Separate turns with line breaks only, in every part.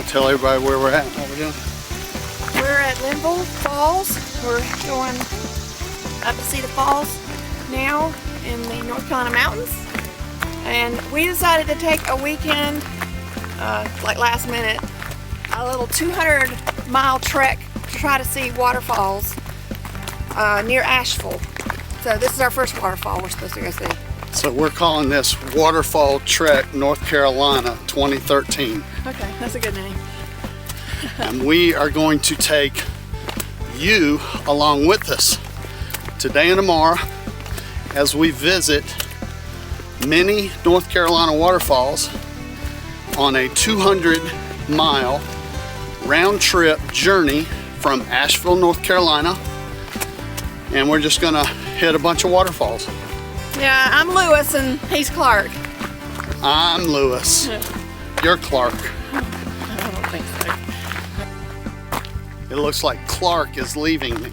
want to tell everybody where we're at and what we're doing?
We're at Linville Falls. We're going up to see the falls now in the North Carolina mountains. And we decided to take a weekend, like last minute, a little 200-mile trek to try to see waterfalls near Asheville. So this is our first waterfall we're supposed to go see.
So we're calling this Waterfall Trek North Carolina 2013.
Okay, that's a good name.
And we are going to take you along with us today and tomorrow as we visit many North Carolina waterfalls on a 200-mile round-trip journey from Asheville, North Carolina. And we're just gonna hit a bunch of waterfalls.
Yeah, I'm Lewis and he's Clark.
I'm Lewis. You're Clark.
I don't think so.
It looks like Clark is leaving me.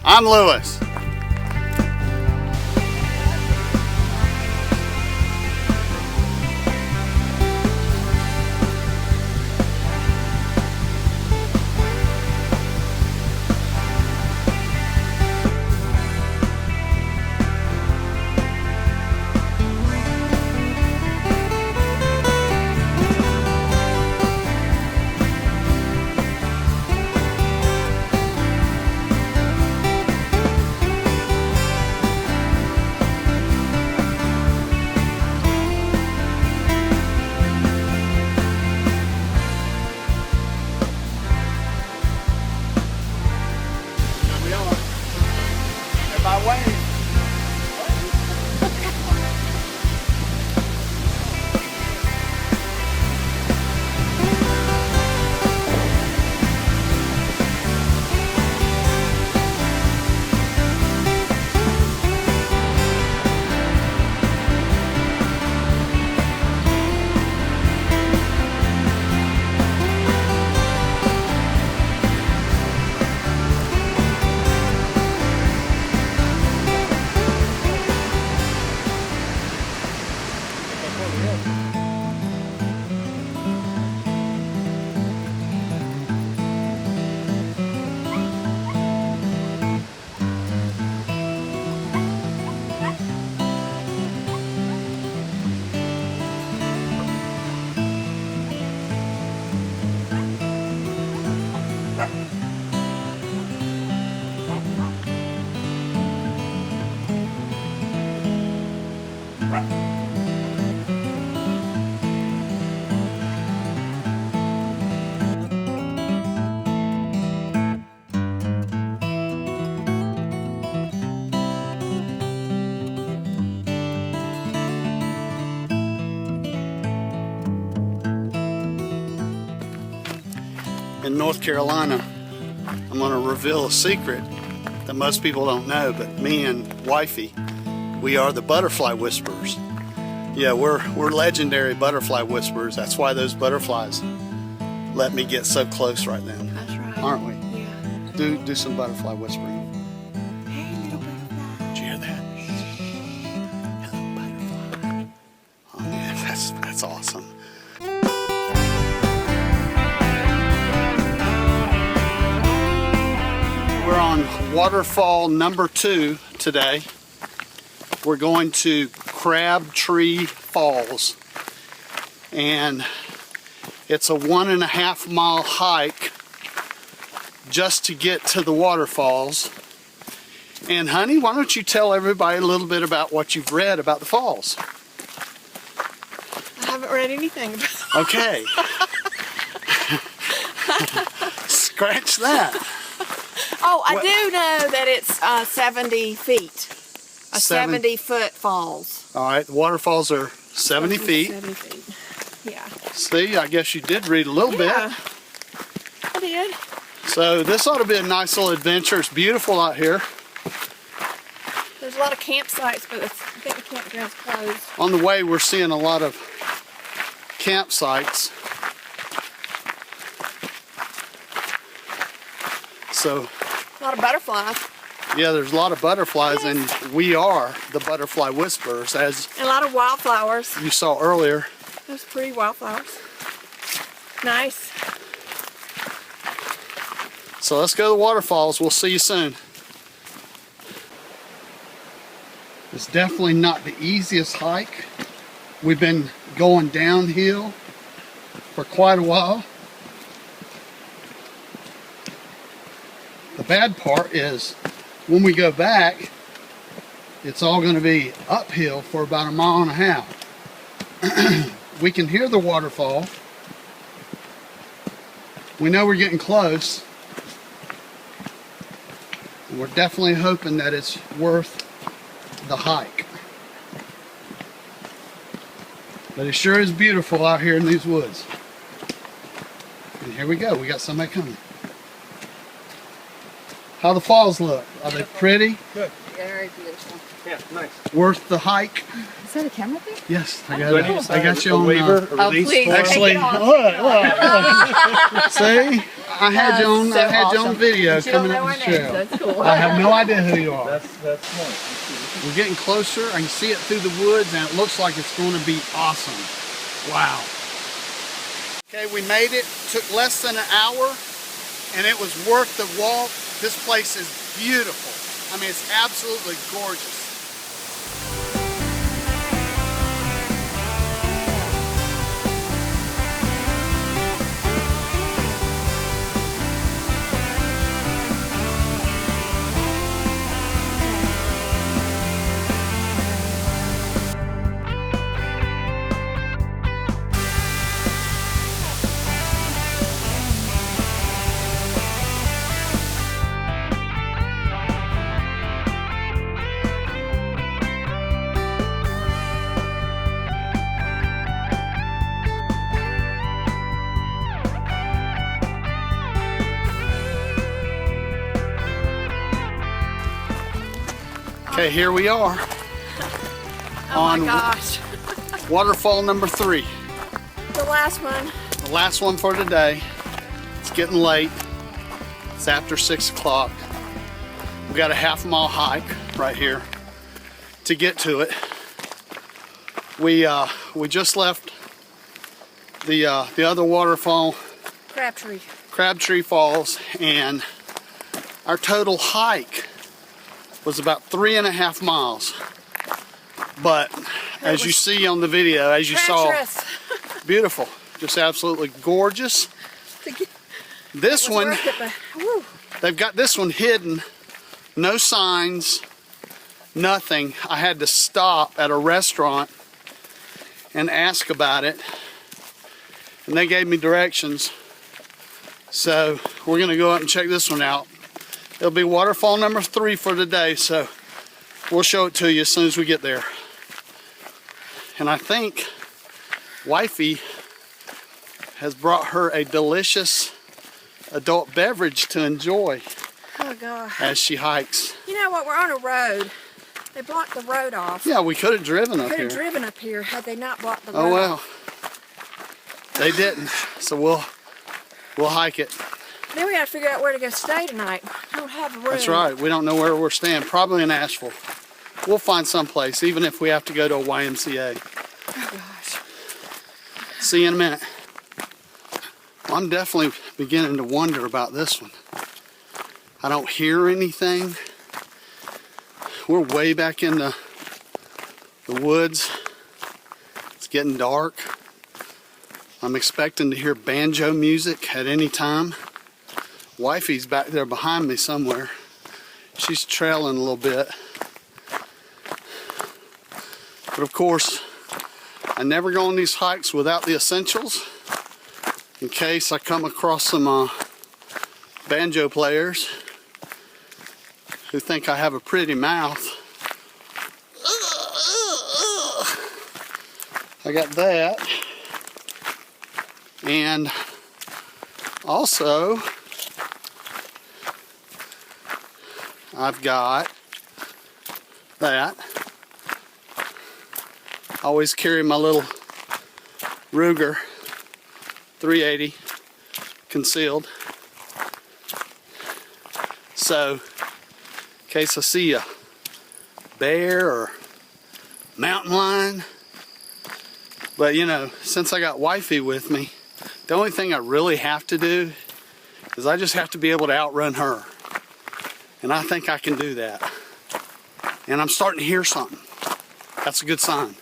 I'm Lewis. In North Carolina, I'm going to reveal a secret that most people don't know, but me and Wifey, we are the butterfly whisperers. Yeah, we're legendary butterfly whisperers. That's why those butterflies let me get so close right then.
That's right.
Aren't we?
Yeah.
Do some butterfly whispering.
Hey, little butterfly.
Did you hear that? Hello, butterfly. Oh man, that's awesome. We're on waterfall number 2 today. We're going to Crabtree Falls, and it's a 1.5 mile hike just to get to the waterfalls. And honey, why don't you tell everybody a little bit about what you've read about the falls?
I haven't read anything about it.
Okay. Scratch that.
Oh, I do know that it's 70 feet. 70-foot falls.
All right, the waterfalls are 70 feet.
70 feet. Yeah.
See, I guess you did read a little bit.
I did.
So this ought to be a nice little adventure. It's beautiful out here.
There's a lot of campsites, but I think the campground's closed.
On the way, we're seeing a lot of campsites. So
A lot of butterflies.
Yeah, there's a lot of butterflies, and we are the butterfly whisperers, as
And a lot of wildflowers.
you saw earlier.
Those pretty wildflowers. Nice.
So let's go to the waterfalls. We'll see you soon. It's definitely not the easiest hike. We've been going downhill for quite a while. The bad part is when we go back, it's all going to be uphill for about 1.5 miles. We can hear the waterfall. We know we're getting close. And we're definitely hoping that it's worth the hike. But it sure is beautiful out here in these woods. And here we go. We got somebody coming. How the falls look? Are they pretty?
Good.
Very beautiful.
Yeah, nice.
Worth the hike?
Is that a camera thing?
Yes, I
Do I need to
got
sign
you
a
on
waiver, a
Oh,
release
please.
form?
Actually,
Take it off.
look. See? I had you on.
So
I had you on
awesome.
video
But you don't
coming
know
up
our
the
names.
trail.
That's cool.
I have no idea who you are.
That's nice.
We're getting closer. I can see it through the woods, and it looks like it's going to be awesome. Wow. Okay, we made it. Took less than an hour, and it was worth the walk. This place is beautiful. I mean, it's absolutely gorgeous. Okay, here we are
Oh
on
my gosh.
waterfall number 3.
The last one.
The last one for today. It's getting late. It's after 6 o'clock. We got a 1/2 mile hike right here to get to it. We just left the other waterfall, Crabtree Falls, and our total hike was about 3.5 miles. But as you see on the video, as you saw,
Treacherous.
beautiful, just absolutely gorgeous. This
It was
one,
worth it, but, whew.
they've got this one hidden, no signs, nothing. I had to stop at a restaurant and ask about it, and they gave me directions. So we're gonna go up and check this one out. It'll be waterfall number 3 for today, so we'll show it to you as soon as we get there. And I think Wifey has brought her a delicious adult beverage to enjoy
Oh God.
as she hikes.
You know what? We're on a road. They blocked the road off.
Yeah, we could have driven up
Could
here.
have driven up here had they not blocked the road
Oh well,
off.
they didn't. So we'll hike it.
Then we got to figure out where to go stay tonight. We don't have a room.
That's right. We don't know where we're staying. Probably in Asheville. We'll find someplace, even if we have to go to a YMCA.
Oh gosh.
See you in a minute. I'm definitely beginning to wonder about this one. I don't hear anything. We're way back in the woods. It's getting dark. I'm expecting to hear banjo music at any time. Wifey's back there behind me somewhere. She's trailing a little bit. But of course, I never go on these hikes without the essentials in case I come across some banjo players who think I have a pretty mouth. I got that. And also, I've got that. I always carry my little Ruger 380 concealed. So, in case I see a bear or mountain lion. But you know, since I got Wifey with me, the only thing I really have to do is I just have to be able to outrun her. And I think I can do that. And I'm starting to hear something. That's a good sign.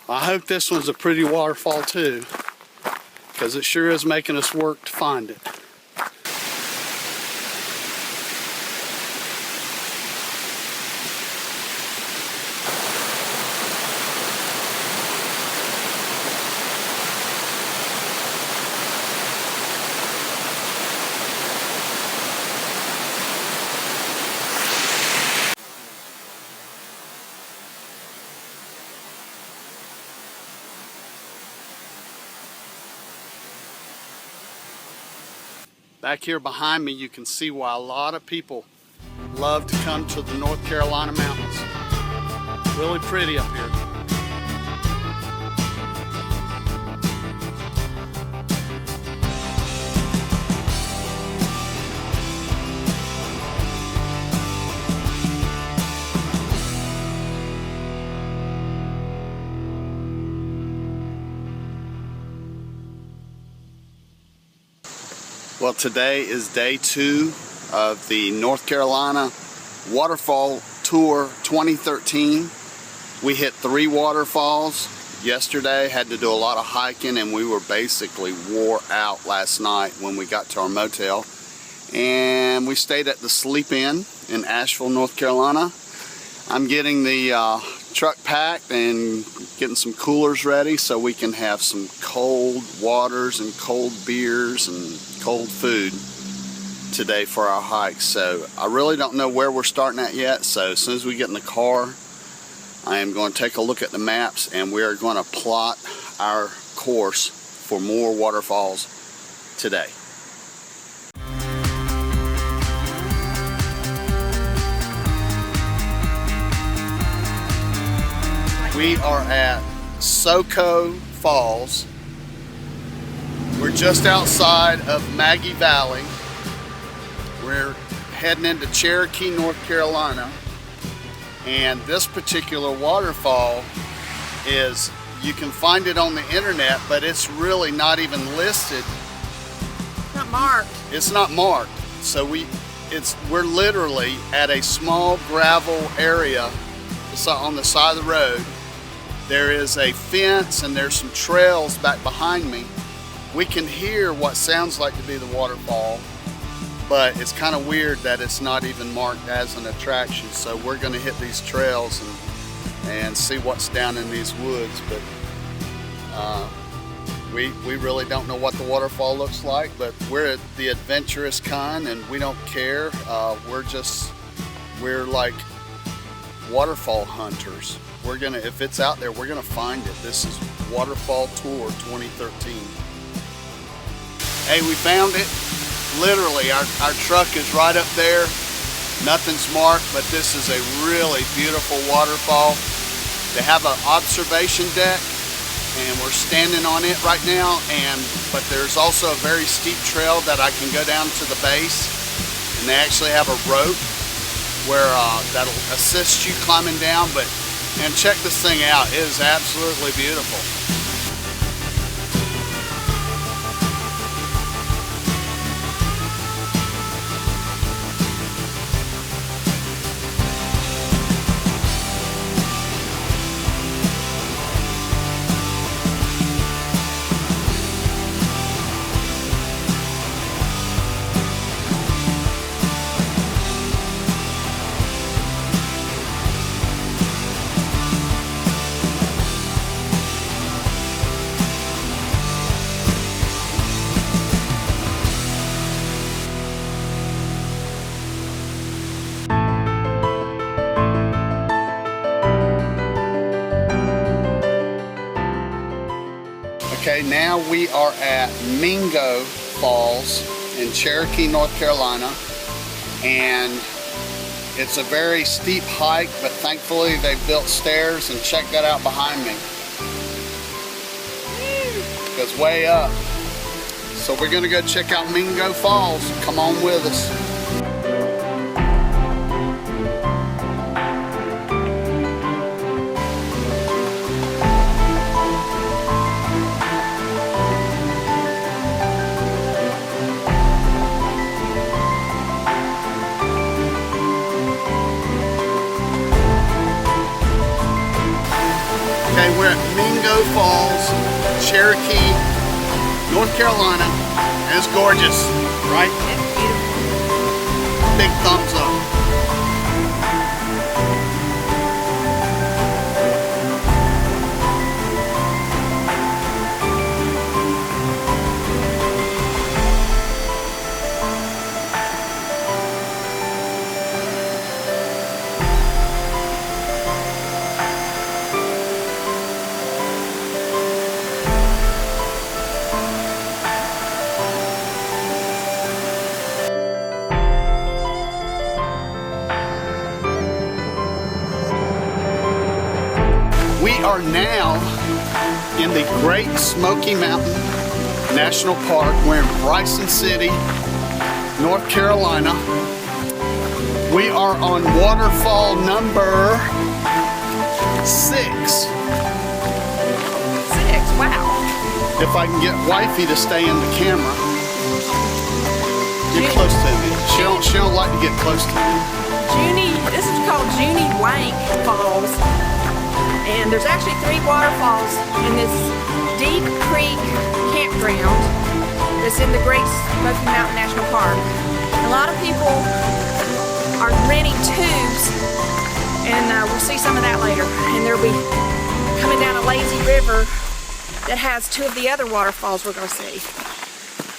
I hope this one's a pretty waterfall too, because it sure is making us work to find it. Back here behind me, you can see why a lot of people love to come to the North Carolina mountains. Really pretty up here. Well, today is day 2 of the North Carolina Waterfall Tour 2013. We hit 3 waterfalls yesterday, had to do a lot of hiking, and we were basically wore out last night when we got to our motel. And we stayed at the Sleep Inn in Asheville, North Carolina. I'm getting the truck packed and getting some coolers ready so we can have some cold waters and cold beers and cold food today for our hike. So I really don't know where we're starting at yet, so as soon as we get in the car I am going to take a look at the maps and we are going to plot our course for more waterfalls today. We are at Soco Falls. We're just outside of Maggie Valley. We're heading into Cherokee, North Carolina. And this particular waterfall is, you can find it on the internet, but it's really not even listed.
Not marked.
It's not marked. So we're literally at a small gravel area on the side of the road. There is a fence and there's some trails back behind me. We can hear what sounds like to be the waterfall, but it's kind of weird that it's not even marked as an attraction. So we're going to hit these trails and see what's down in these woods. But we really don't know what the waterfall looks like, but we're the adventurous kind and we don't care. We're like waterfall hunters. If it's out there, we're gonna find it. This is Waterfall Tour 2013. Hey, we found it. Literally, our truck is right up there. Nothing's marked, but this is a really beautiful waterfall. They have an observation deck, and we're standing on it right now. But there's also a very steep trail that I can go down to the base, and they actually have a rope where that'll assist you climbing down. And check this thing out. It is absolutely beautiful. Okay, now we are at Mingo Falls in Cherokee, North Carolina, and it's a very steep hike, but thankfully they've built stairs, and check that out behind me. It goes way up. So we're gonna go check out Mingo Falls. Come on with us. We're at Mingo Falls, Cherokee, North Carolina, and it's gorgeous, right?
It's beautiful.
Big thumbs up. We are now in the Great Smoky Mountain National Park. We're in Bryson City, North Carolina. We are on waterfall number 6.
6, wow.
If I can get Wifey to stay in the camera. Get close to me. She don't like to get close to me.
Juney, this is called Juney Whank Falls. And there's actually 3 waterfalls in this deep creek campground that's in the Great Smoky Mountain National Park. A lot of people are renting tubes, and we'll see some of that later. And they'll be coming down a lazy river that has 2 of the other waterfalls we're going to see.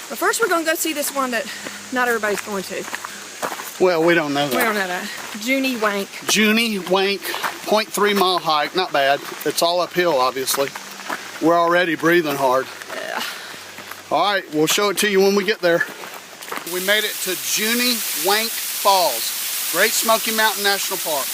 But first we're going to go see this one that not everybody's going to.
Well, we don't know that.
We don't know that. Juney Whank.
Juney Whank, 0.3 mile hike, not bad. It's all uphill, obviously. We're already breathing hard.
Yeah.
All right, we'll show it to you when we get there. We made it to Juney Whank Falls, Great Smoky Mountain National Park.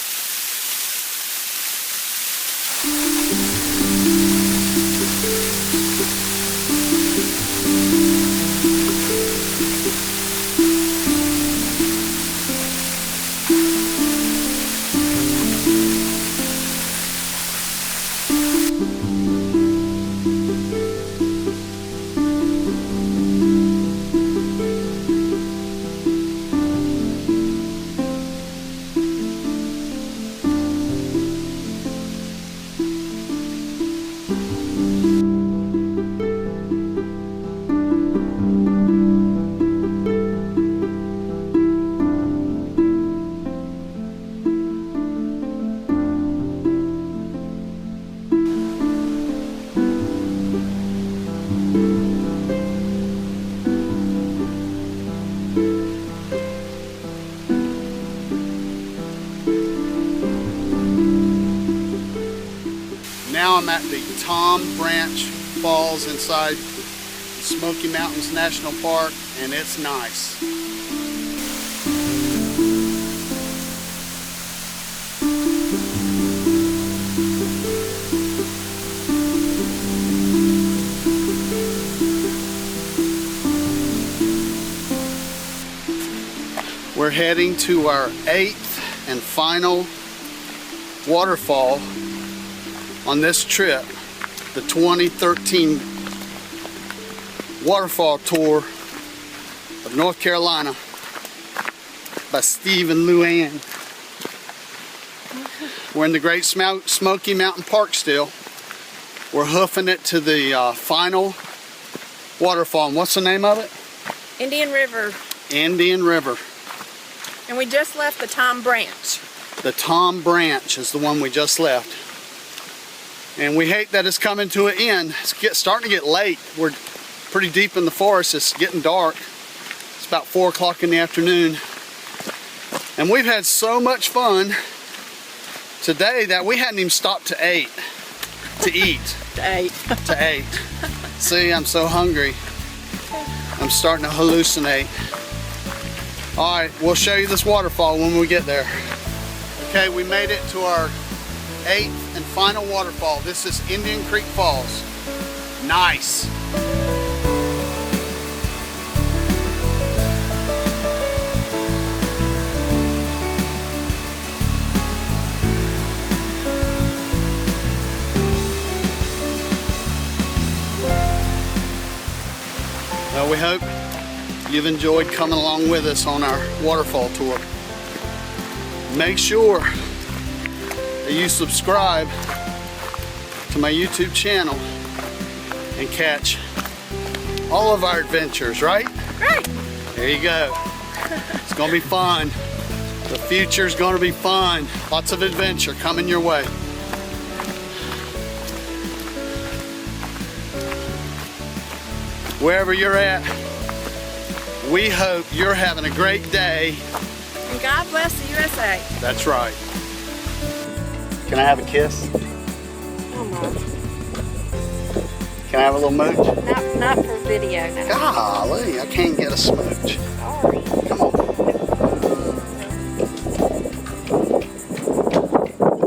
Now I'm at the Tom Branch Falls inside the Smoky Mountains National Park, and it's nice. We're heading to our 8th and final waterfall on this trip, the 2013 Waterfall Tour of North Carolina by Steve and Luann. We're in the Great Smoky Mountain Park still. We're hoofing it to the final waterfall. And what's the name of it?
Indian River.
Indian River.
And we just left the Tom Branch.
The Tom Branch is the one we just left. And we hate that it's coming to an end. It's starting to get late. We're pretty deep in the forest. It's getting dark. It's about 4 o'clock in the afternoon. And we've had so much fun today that we hadn't even stopped to eat. To eat. See, I'm so hungry. I'm starting to hallucinate. All right, we'll show you this waterfall when we get there. Okay, we made it to our 8th and final waterfall. This is Indian Creek Falls. Nice. Well, we hope you've enjoyed coming along with us on our waterfall tour. Make sure that you subscribe to my YouTube channel and catch all of our adventures, right?
Right.
There you go. It's gonna be fun. The future's gonna be fun. Lots of adventure coming your way. Wherever you're at, we hope you're having a great day.
And God bless the USA.
That's right. Can I have a kiss?
Oh my.
Can I have a little mooch?
Not for video now.
Golly, I can't get a smooch.